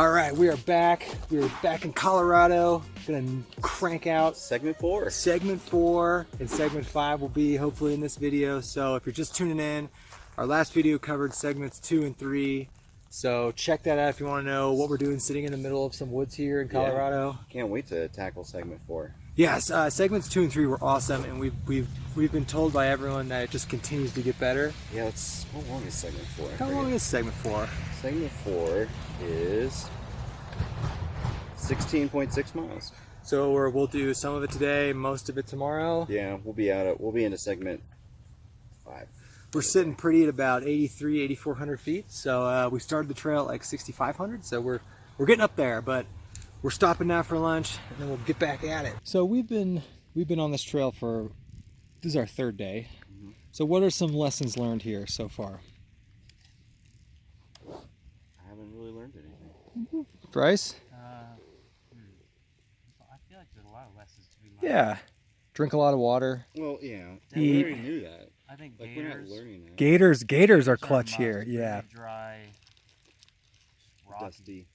All right, we are back. We are back in Colorado. Gonna crank out segment 4. Segment 4 and segment 5 will be hopefully in this video. So if you're just tuning in, our last video covered segments 2 and 3. So check that out if you want to know what we're doing sitting in the middle of some woods here in Colorado. Yeah. Can't wait to tackle segment 4. Yes, segments 2 and 3 were awesome, and we've been told by everyone that it just continues to get better. Yeah, it's how long is segment 4? How long is segment 4? Segment 4 is 16.6 miles. So we'll do some of it today, most of it tomorrow. Yeah, we'll be into segment 5. We're sitting pretty at about 8,400 feet. So we started the trail at like 6,500. So we're getting up there, but we're stopping now for lunch, and then we'll get back at it. So we've been on this trail for, this is our 3rd day. Mm-hmm. So what are some lessons learned here so far? I haven't really learned anything. Mm-hmm. Bryce? I feel like there's a lot of lessons to be learned. Yeah. Drink a lot of water. Well, yeah. Eat. We already knew that. I think like, gators, we're not learning that. Gators are clutch here. Yeah. Dry, Dusty.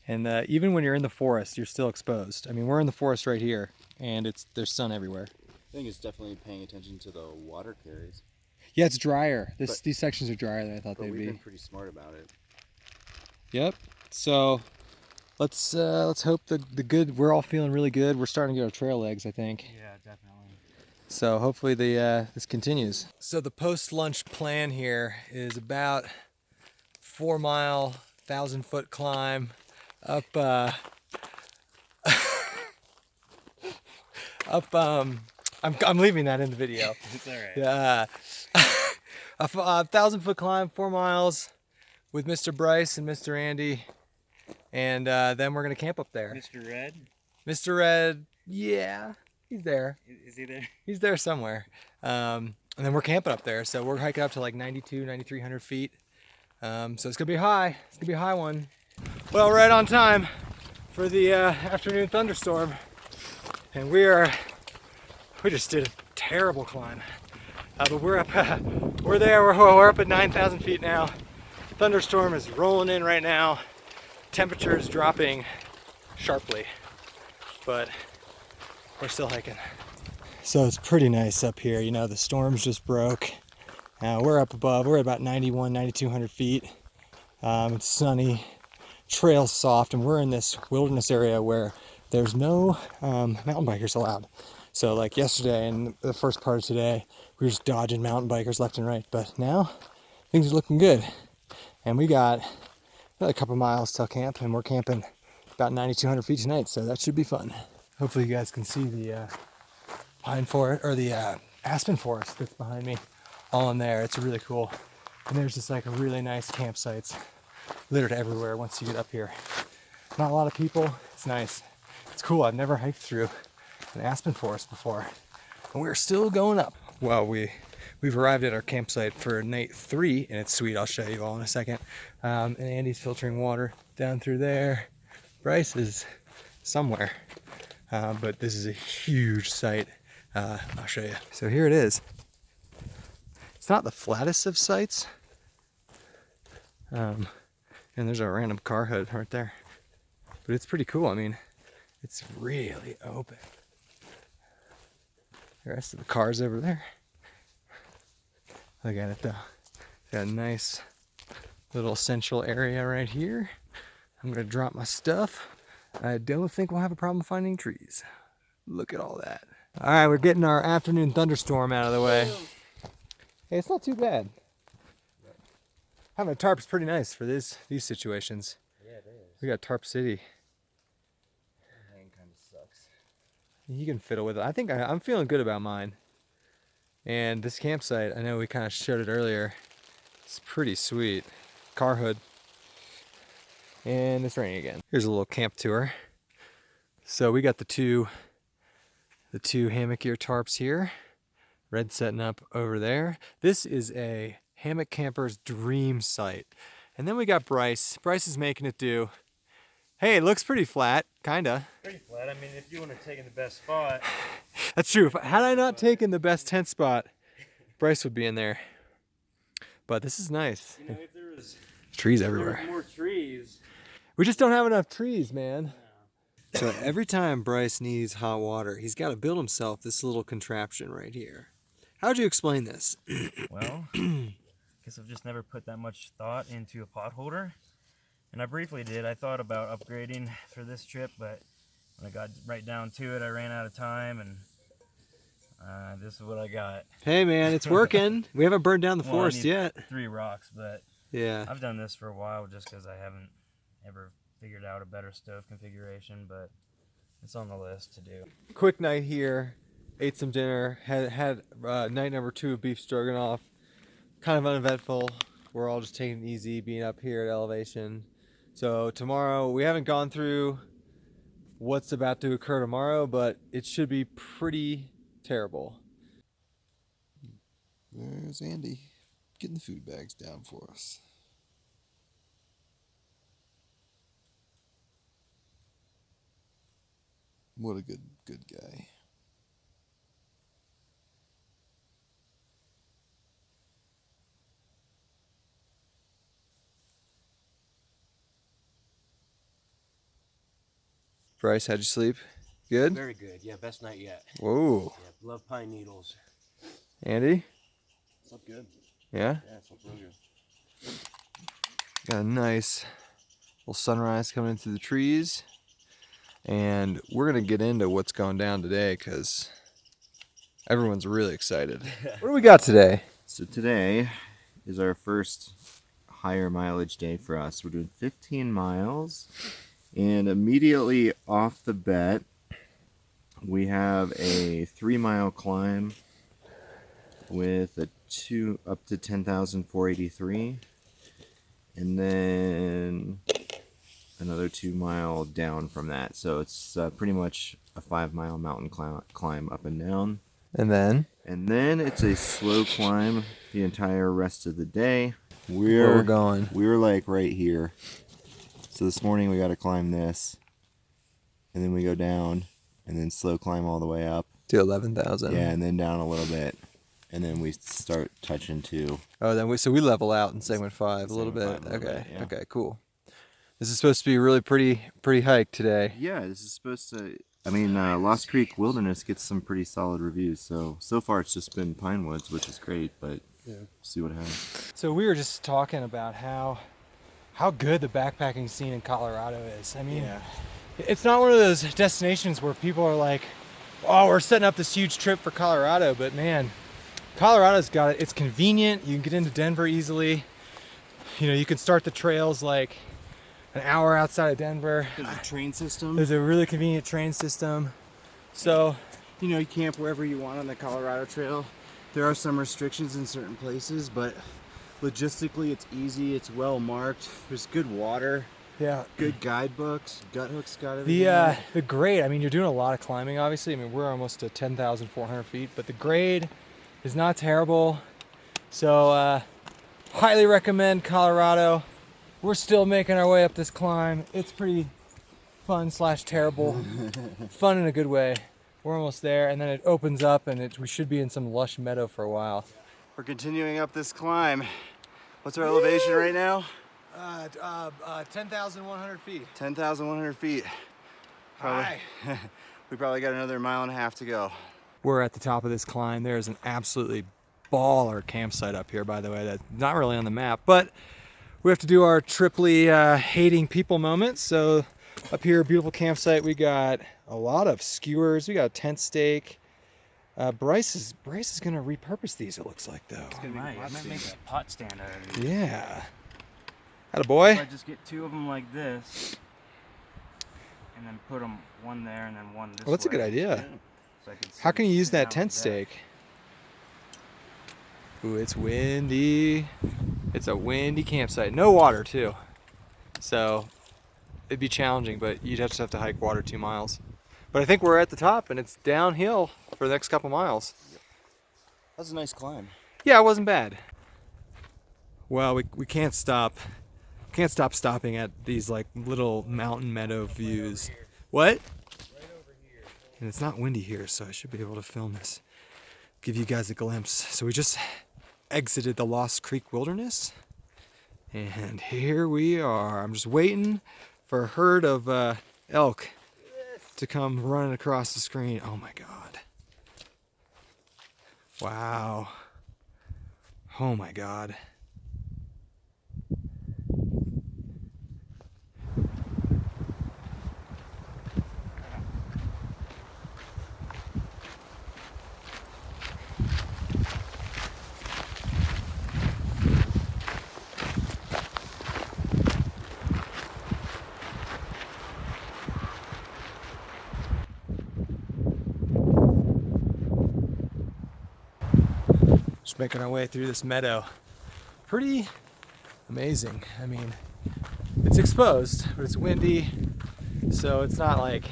And even when you're in the forest, you're still exposed. I mean, we're in the forest right here, and there's sun everywhere. I think it's definitely paying attention to the water carries. Yeah, it's drier. These sections are drier than I thought they'd be. We've been pretty smart about it. Yep. So let's hope the good. We're all feeling really good. We're starting to get our trail legs, I think. Yeah, definitely. So hopefully this continues. So the post-lunch plan here is about 4-mile, 1,000-foot climb up I'm leaving that in the video. It's all right. Yeah. A 1,000-foot climb, 4 miles with Mr. Bryce and Mr. Andy, and then we're gonna camp up there. Mr. Red? Mr. Red, yeah, he's there. Is he there? He's there somewhere. And then we're camping up there, so we're hiking up to like 9,300 feet. So it's gonna be high. It's gonna be a high one. Well, right on time for the afternoon thunderstorm, and we just did a terrible climb. But we're up. We're there. We're up at 9,000 feet now. Thunderstorm is rolling in right now. Temperature is dropping sharply, but we're still hiking. So it's pretty nice up here. You know, the storms just broke. We're up above. We're at about 9,200 feet. It's sunny, trail's soft, and we're in this wilderness area where there's no mountain bikers allowed. So like yesterday and the first part of today, we were just dodging mountain bikers left and right. But now things are looking good. And we got a couple miles till camp, and we're camping about 9,200 feet tonight. So that should be fun. Hopefully you guys can see the pine forest, or the aspen forest that's behind me, all in there. It's really cool. And there's just like a really nice campsites littered everywhere once you get up here. Not a lot of people. It's nice. It's cool. I've never hiked through an aspen forest before, and we're still going up. Well, we've arrived at our campsite for night 3, and it's sweet. I'll show you all in a second. And Andy's filtering water down through there. Bryce is somewhere, but this is a huge site. I'll show you. So here it is. It's not the flattest of sites, and there's a random car hood right there, but it's pretty cool. I mean, it's really open. The rest of the car's over there. Look at it though. Got a nice little central area right here. I'm gonna drop my stuff. I don't think we'll have a problem finding trees. Look at all that. All right, we're getting our afternoon thunderstorm out of the way. Hey, it's not too bad. Having a tarp is pretty nice for these situations. Yeah, it is. We got Tarp City. Hang kind of sucks. You can fiddle with it. I think I'm feeling good about mine. And this campsite, I know we kind of showed it earlier. It's pretty sweet. Car hood. And it's raining again. Here's a little camp tour. So we got the two hammock gear tarps here. Red setting up over there. This is a hammock camper's dream site. And then we got Bryce. Bryce is making it do. Hey, it looks pretty flat, kinda. Pretty flat. I mean, if you want to take in the best spot. That's true. Had I not taken the best tent spot, Bryce would be in there. But this is nice. You know, if there was Trees There's everywhere. more trees. We just don't have enough trees, man. So every time Bryce needs hot water, he's got to build himself this little contraption right here. How'd you explain this? Well, guess I've just never put that much thought into a pot holder. And I briefly did. I thought about upgrading for this trip, but when I got right down to it, I ran out of time, and this is what I got. Hey man, it's working. We haven't burned down the Well, I forest need yet. 3 rocks, but Yeah. I've done this for a while just because I haven't ever figured out a better stove configuration, but it's on the list to do. Quick night here. Ate some dinner. Had night number 2 of beef stroganoff. Kind of uneventful. We're all just taking it easy, being up here at elevation. So tomorrow, we haven't gone through what's about to occur tomorrow, but it should be pretty terrible. There's Andy getting the food bags down for us. What a good guy. Bryce, how'd you sleep? Good? Very good. Yeah, best night yet. Whoa. Yeah, love pine needles. Andy? Slept good. Yeah? Yeah, slept real good. Got a nice little sunrise coming in through the trees. And we're going to get into what's going down today because everyone's really excited. What do we got today? So today is our first higher mileage day for us. We're doing 15 miles, and immediately off the bat, we have a 3-mile climb with a up to 10,483, and then another 2-mile down from that. So it's pretty much a 5-mile mountain climb up and down. And then? And then it's a slow climb the entire rest of the day. Where we're going. We're like right here. So this morning we got to climb this, and then we go down, and then slow climb all the way up. To 11,000. Yeah, and then down a little bit, and then we start touching 2. Oh, then so we level out in segment 5 a little bit. Segment 5 a little Okay. bit, yeah. Okay, cool. This is supposed to be a really pretty hike today. Yeah, this is supposed to. I mean, Lost Creek Wilderness gets some pretty solid reviews. So far it's just been pine woods, which is great, but see what happens. So we were just talking about how good the backpacking scene in Colorado is. I mean, it's not one of those destinations where people are like, oh, we're setting up this huge trip for Colorado, but man, Colorado's got it. It's convenient. You can get into Denver easily. You know, you can start the trails like an hour outside of Denver. There's a train system. There's a really convenient train system. So, You know, you camp wherever you want on the Colorado Trail. There are some restrictions in certain places, but logistically it's easy, it's well marked, there's good water, yeah. good guidebooks, Guthook's got everything. The grade, I mean, you're doing a lot of climbing, obviously. I mean, we're almost to 10,400 feet, but the grade is not terrible. So, highly recommend Colorado. We're still making our way up this climb. It's pretty fun / terrible. Fun in a good way. We're almost there, and then it opens up, and we should be in some lush meadow for a while. We're continuing up this climb. What's our elevation right now? 10,100 feet. 10,100 feet. Probably, we probably got another 1.5 miles to go. We're at the top of this climb. There's an absolutely baller campsite up here, by the way, that's not really on the map, but we have to do our triply hating people moment. So up here, beautiful campsite. We got a lot of skewers. We got a tent stake. Bryce is gonna repurpose these. It looks like though. I might make a pot stand out of these. Yeah. So Attaboy. I just get 2 of them like this, and then put them one there and then one this Oh, that's a way. good idea. So I can How can you use sit that down tent like stake? Ooh, it's windy. It's a windy campsite. No water too. So it'd be challenging, but you'd just have to hike water 2 miles. But I think we're at the top and it's downhill for the next couple miles. That's a nice climb. Yeah, it wasn't bad. Well, we can't stop. Can't stop stopping at these like little mountain meadow views. What? Right over here. And it's not windy here, so I should be able to film this. Give you guys a glimpse. So we just exited the Lost Creek Wilderness, And here we are. I'm just waiting for a herd of elk to come running across the screen. Oh my God. Wow. Oh my God. Just making our way through this meadow. Pretty amazing. I mean, it's exposed, but it's windy, so it's not like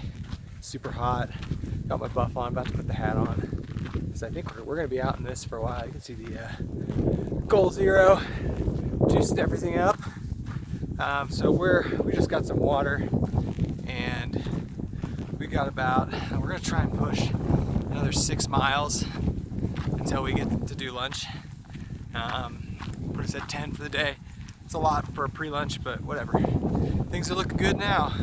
super hot. Got my buff on, about to put the hat on. Because I think we're gonna be out in this for a while. You can see the Goal Zero juiced everything up. So we just got some water, and we got about, we're gonna try and push another 6 miles until we get to do lunch. Put us at 10 for the day. It's a lot for a pre-lunch, but whatever. Things are looking good now.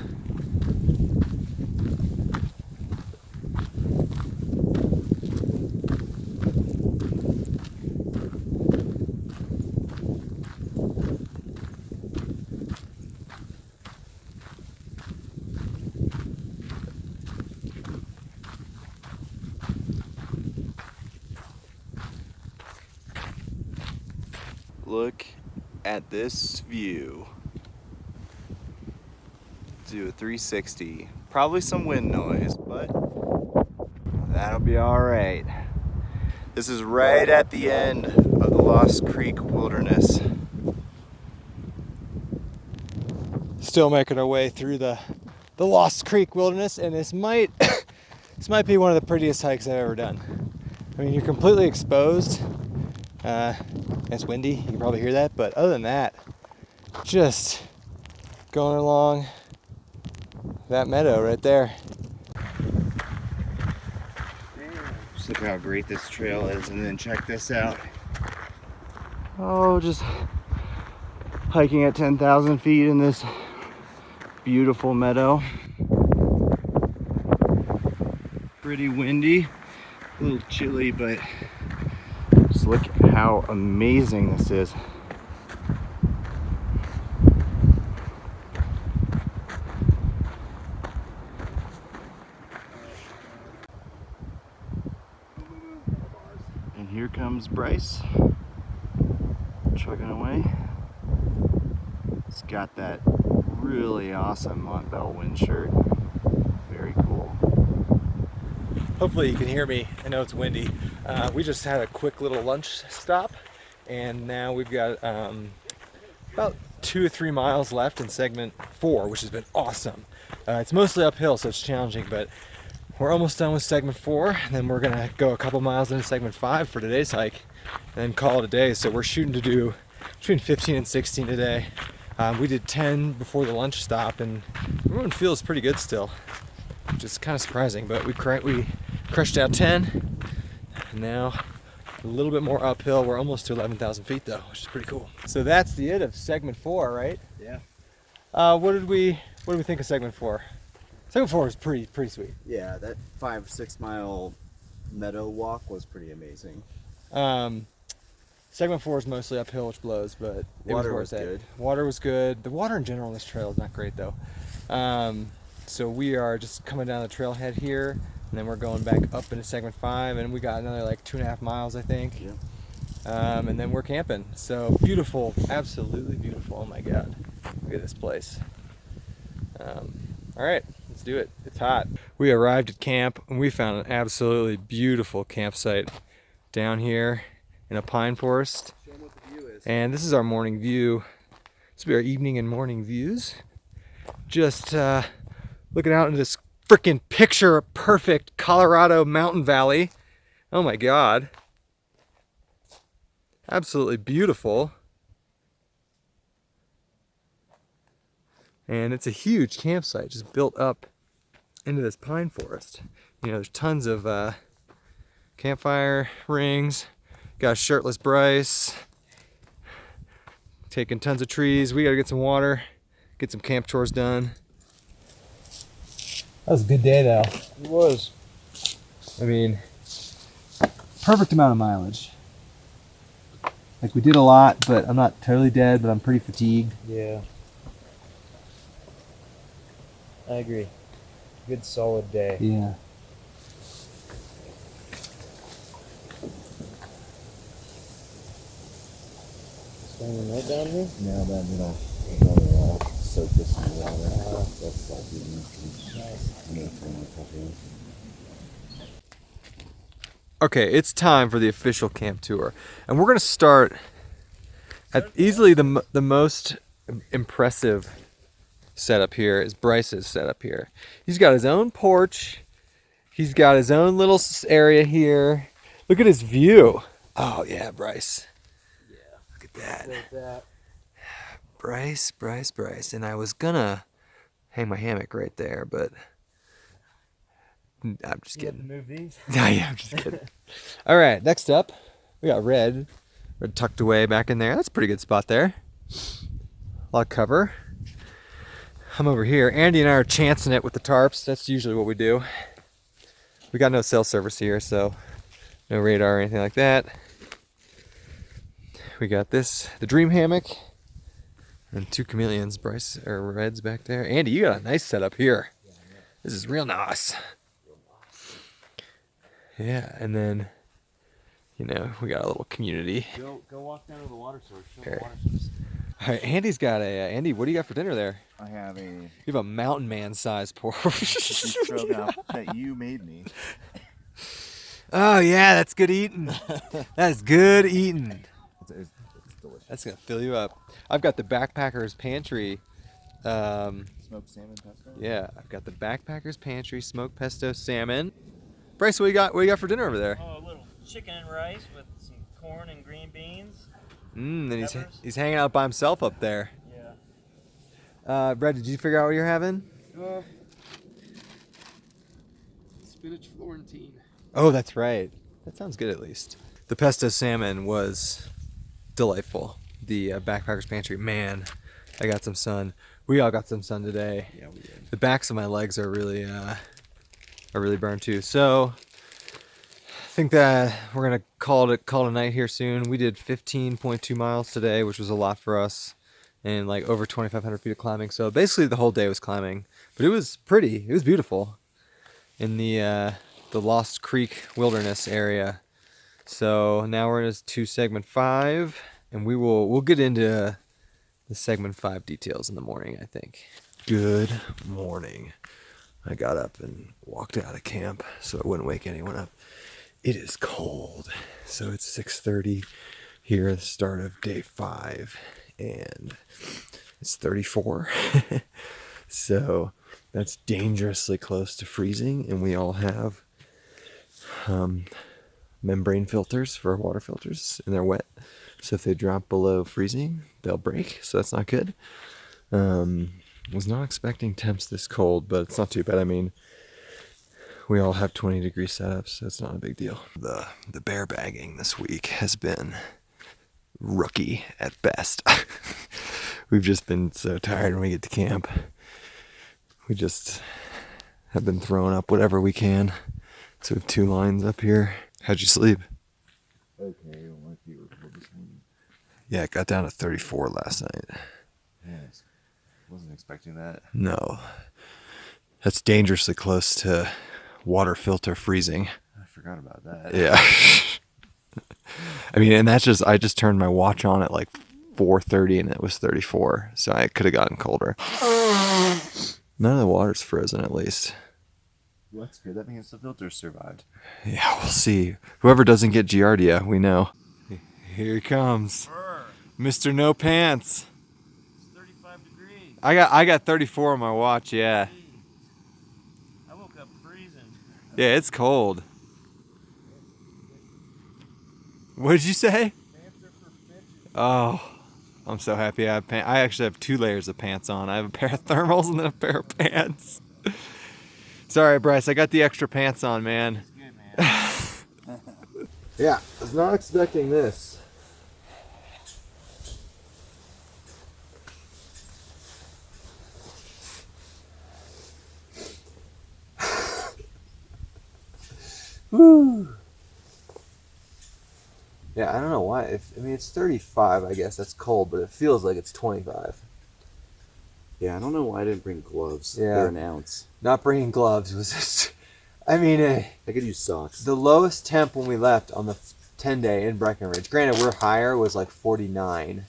Look at this view. Do a 360. Probably some wind noise, but that'll be all right. This is right at the end of the Lost Creek Wilderness. Still making our way through the Lost Creek Wilderness, and this might be one of the prettiest hikes I've ever done. I mean, you're completely exposed. It's windy, you can probably hear that, but other than that, just going along that meadow right there. Just look how great this trail is, and then check this out. Oh, just hiking at 10,000 feet in this beautiful meadow. Pretty windy, a little chilly, but just look at how amazing this is. And here comes Bryce, chugging away. It's got that really awesome Montbell wind shirt. Very cool. Hopefully you can hear me. I know it's windy. We just had a quick little lunch stop, and now we've got about 2 or 3 miles left in segment 4, which has been awesome. It's mostly uphill, so it's challenging, but we're almost done with segment 4, and then we're gonna go a couple miles into segment 5 for today's hike, and then call it a day. So we're shooting to do between 15 and 16 today. We did 10 before the lunch stop, and everyone feels pretty good still, which is kind of surprising, but we crushed out 10, and now a little bit more uphill. We're almost to 11,000 feet though, which is pretty cool. So that's the end of segment 4, right? Yeah. What did we think of segment 4? Segment 4 was pretty sweet. Yeah, that 5-6 mile meadow walk was pretty amazing. Segment 4 is mostly uphill, which blows, but Water was was worth it. good. Water was good. The water in general on this trail is not great though. So we are just coming down the trailhead here, and then we're going back up into segment 5, and we got another like 2.5 miles, I think. Yeah. And then we're camping. So beautiful, absolutely beautiful. Oh my God, look at this place. All right, let's do it. It's hot. We arrived at camp, and we found an absolutely beautiful campsite down here in a pine forest. Show them what the view is. And this is our morning view. This will be our evening and morning views. Just looking out into this freaking picture perfect Colorado mountain valley. Oh my God. Absolutely beautiful. And it's a huge campsite just built up into this pine forest. You know, there's tons of campfire rings. Got a shirtless Bryce. taking tons of trees. We gotta get some water, get some camp chores done. That was a good day though. It was. I mean, perfect amount of mileage. Like we did a lot, but I'm not totally dead, but I'm pretty fatigued. Yeah. I agree. Good solid day. Yeah. Standing right down here? Now that another soak this in water. That's like Okay, it's time for the official camp tour. And we're gonna start at easily the most impressive setup here is Bryce's setup here. He's got his own porch. He's got his own little area here. Look at his view. Oh yeah, Bryce. Yeah. Look at that. Bryce. And I was gonna hang my hammock right there, but I'm just kidding. Move these. Yeah, I'm just kidding. All right, next up, we got Red tucked away back in there. That's a pretty good spot there. A lot of cover. I'm over here. Andy and I are chancing it with the tarps. That's usually what we do. We got no cell service here, so no radar or anything like that. We got this, the dream hammock, and 2 chameleons, Bryce or Red's back there. Andy, you got a nice setup here. This is real nice. Yeah, and then, you know, we got a little community. Go walk down to the water source. Show Here. the water source. All right, Andy's got a, Andy, what do you got for dinner there? I have a You have a mountain man size pork. stroganoff that you made me. Oh yeah, that's good eating. That's good eating. It's delicious. That's gonna fill you up. I've got the Backpackers Pantry. Smoked salmon pesto. Yeah, I've got the Backpackers Pantry smoked pesto salmon. Bryce, what you got? What you got for dinner over there? Oh, a little chicken and rice with some corn and green beans. And Peppers. he's hanging out by himself up there. Yeah. Brad, did you figure out what you're having? Spinach Florentine. Oh, that's right. That sounds good at least. The pesto salmon was delightful. The Backpackers Pantry, man, I got some sun. We all got some sun today. Yeah, we did. The backs of my legs are really burned too. So I think that we're gonna call it a night here soon. We did 15.2 miles today, which was a lot for us, and like over 2,500 feet of climbing. So basically the whole day was climbing, but it was pretty. It was beautiful in the Lost Creek Wilderness area. So now we're in to segment 5, and we'll get into the segment 5 details in the morning, I think. Good morning. I got up and walked out of camp so I wouldn't wake anyone up. It is cold. So it's 6:30 here at the start of day 5, and it's 34. So that's dangerously close to freezing, and we all have membrane filters for our water filters, and they're wet. So if they drop below freezing, they'll break. So that's not good. Was not expecting temps this cold, but it's not too bad. I mean, we all have 20-degree setups, so it's not a big deal. The bear bagging this week has been rookie at best. We've just been so tired when we get to camp. We just have been throwing up whatever we can. So we have 2 lines up here. How'd you sleep? Okay, my feet were cold this morning. Yeah, it got down to 34 last night. Yes. Wasn't expecting that. No. That's dangerously close to water filter freezing. I forgot about that. Yeah. I mean, and that's I just turned my watch on at like 4:30 and it was 34. So I could have gotten colder. None of the water's frozen at least. Well, that's good. That means the filters survived. Yeah, we'll see. Whoever doesn't get Giardia, we know. Here he comes. Mr. No Pants. It's 35 degrees. I got 34 on my watch, yeah. I woke up freezing. Yeah, it's cold. What did you say? Oh, I'm so happy I have pants. I actually have 2 layers of pants on. I have a pair of thermals and then a pair of pants. Sorry, Bryce, I got the extra pants on, man. Good, man. Yeah, I was not expecting this. Yeah, I don't know why. I mean, it's 35, I guess. That's cold, but it feels like it's 25. Yeah, I don't know why I didn't bring gloves. Yeah. They're an ounce. Not bringing gloves was just, I mean, I could use socks. the lowest temp when we left on the 10-day in Breckenridge, granted we're higher, was like 49.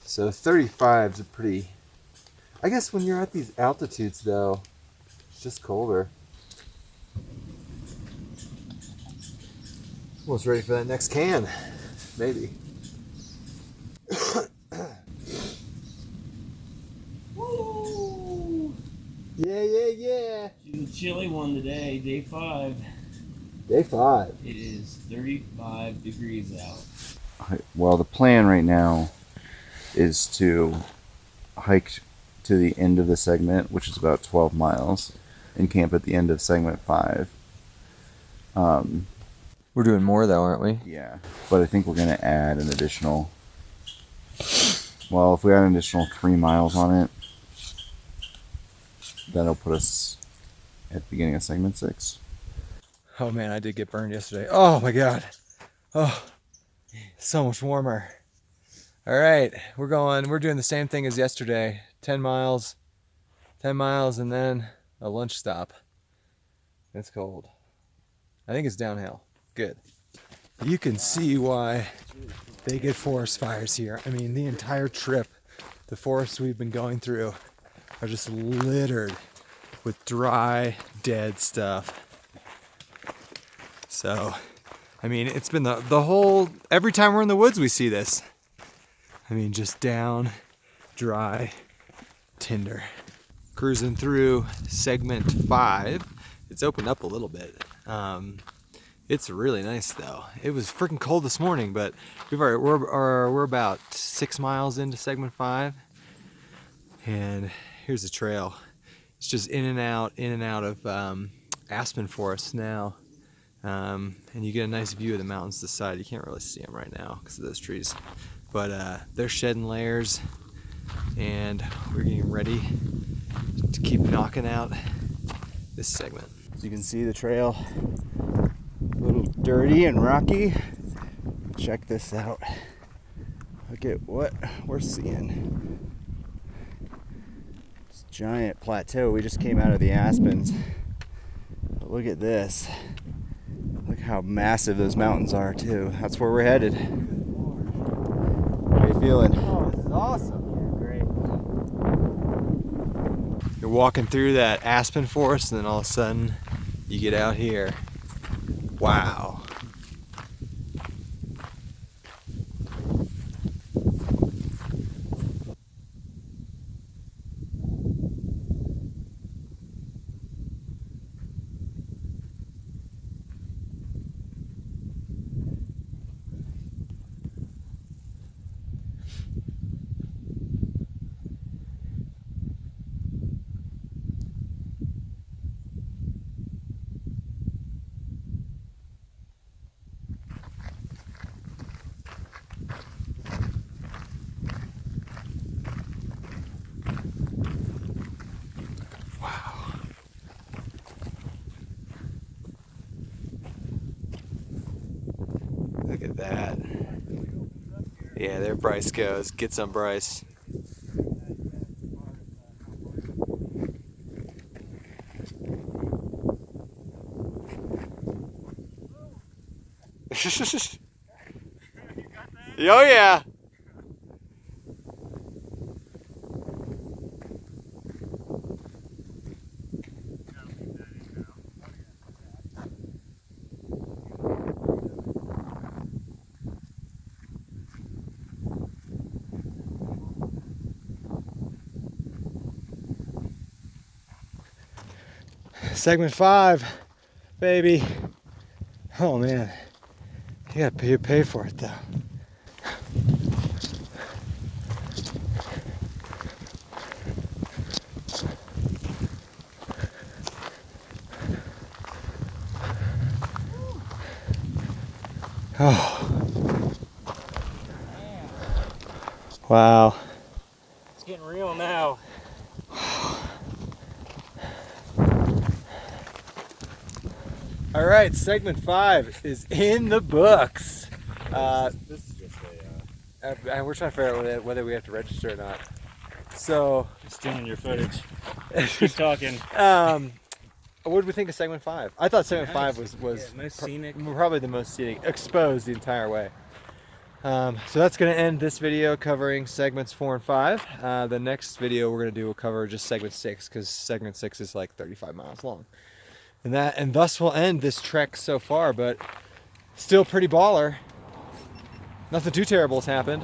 So 35 is a pretty, I guess when you're at these altitudes though, it's just colder. Almost ready for that next can, maybe. Woo! Yeah, yeah, yeah. Shooting a chilly one today, day 5. Day 5. It is 35 degrees out. Well, the plan right now is to hike to the end of the segment, which is about 12 miles, and camp at the end of segment 5. We're doing more though, aren't we? Yeah, but I think we're going to add an additional, well, if we add an additional 3 miles on it, that'll put us at the beginning of segment 6. Oh man, I did get burned yesterday. Oh my god. Oh, so much warmer. All right, we're doing the same thing as yesterday. 10 miles, and then a lunch stop. It's cold. I think it's downhill. Good. You can see why they get forest fires here. I mean, the entire trip, the forests we've been going through are just littered with dry, dead stuff. So, I mean, it's been the whole, every time we're in the woods we see this. I mean, just down, dry, tinder. Cruising through segment 5. It's opened up a little bit. It's really nice though. It was freaking cold this morning, but we're about 6 miles into segment 5, and here's the trail. It's just in and out of aspen forest now, and you get a nice view of the mountains to the side. You can't really see them right now because of those trees, but they're shedding layers, and we're getting ready to keep knocking out this segment. So you can see the trail, a little dirty and rocky. Check this out. Look at what we're seeing. This giant plateau. We just came out of the aspens. But look at this. Look how massive those mountains are too. That's where we're headed. How are you feeling? Oh, this is awesome. Yeah, great. You're walking through that aspen forest, and then all of a sudden you get out here. Wow. Look at that. Yeah, there Bryce goes. Get some, Bryce. Oh yeah. Segment 5, baby. Oh man, you gotta pay for it though. Oh. Wow. It's getting real now. All right, segment 5 is in the books. This is just a. And we're trying to figure out whether we have to register or not. So, Stealing your footage. Keep talking. what did we think of segment 5? I thought segment 5 was Yeah, most scenic. probably the most scenic, exposed the entire way. So that's going to end this video covering segments 4 and 5. The next video we're going to do will cover just segment 6 because segment 6 is like 35 miles long. And thus we'll end this trek so far, but still pretty baller. Nothing too terrible has happened.